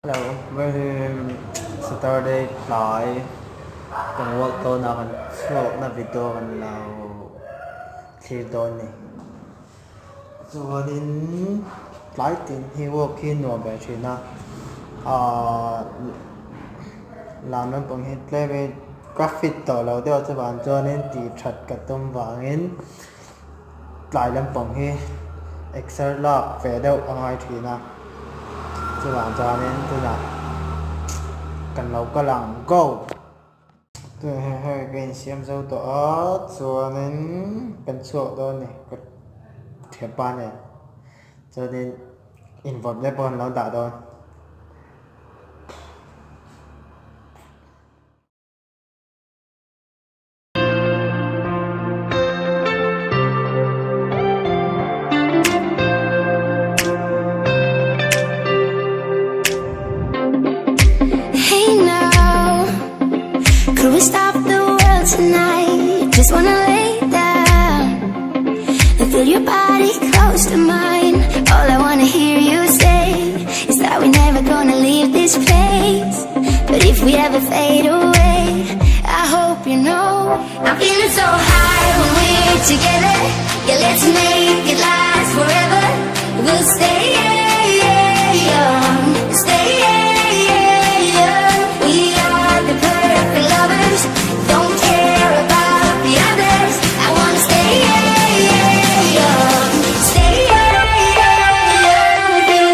Hello, when Saturday fly kan work to na kan so na video kan lao thi don ni so din flight tin hi work hi no ba china a làm nó bằng hết level graphic to lo de cho bạn cho nên ti that ka tum wangin lại làm bằng hi excel la ve deuh angai thina cho bạn cho nên tôi là cần lâu có lòng go tôi hơi bên xem dâu tổ cho nên cần số đó này có thiệp ban này cho nên involve level nó đã rồi. Could we stop the world tonight? Just wanna lay down and feel your body close to mine. All I wanna hear you say is that we're never gonna leave this place. But if we ever fade away, I hope you know I'm feeling so high when we're together. Yeah, let's make it last forever. We'll stay young, stay young. We are the perfect lovers. Don't care about the others. I wanna stay young, stay young with you.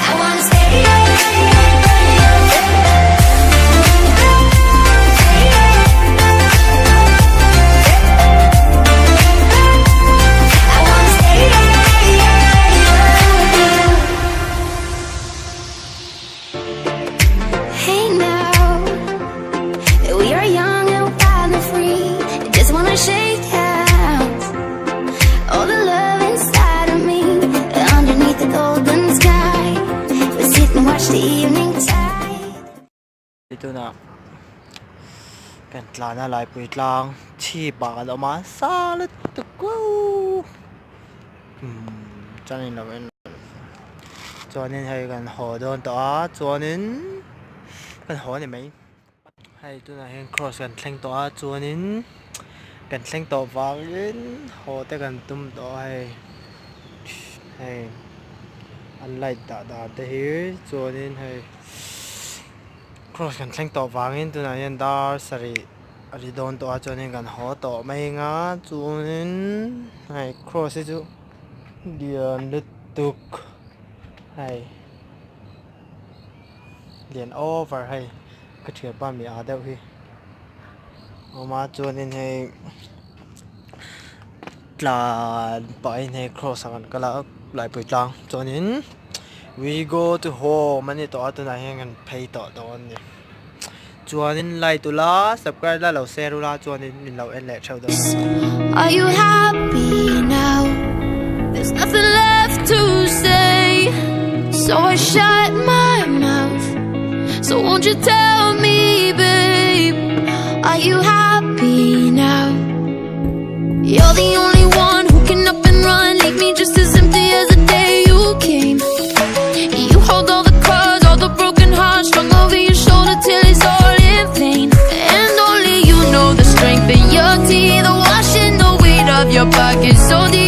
I wanna stay young. I wanna stay Hey now, we are young and wild and free. Just wanna shake hands. All the love inside of me, underneath the golden sky. We sit and watch the evening tide. Ito na kan tla na lai pui tlang chi ba lo ma sa le tu ku cho nên là bên cho nên hay gần hồ đơn đó cho nên gần hồ này mấy hay tôi là hiện cross gần thanh đó cho nên gần thanh đó vào đến hồ tới gần tum đó hay anh lại đã tới here cho nên hay cross gần thanh đó vào đến tôi là hiện đó sari ari don đó cho nên gần hồ đó mấy ngã cho nên hay cross chứ điện lứt tục hay điện over hay cái chuyện ba mẹ ở đâu hi mà cho nên hay là bởi này cross sang cái là lại buổi trăng cho nên we go to home anh to ở này hàng pay to đó anh cho nên like to la subscribe la lâu share la cho nên mình lâu em lại sau đó. Are you happy now? There's nothing left to say, so I shut my mouth. So won't you tell me, babe, are you happy now? You're the only one who can up and run, leave me just as empty as the day you came. You hold all the cards, all the broken hearts strung over your shoulder till it's all in vain. And only you know the strength in your teeth, the washing the weight of your pockets so deep.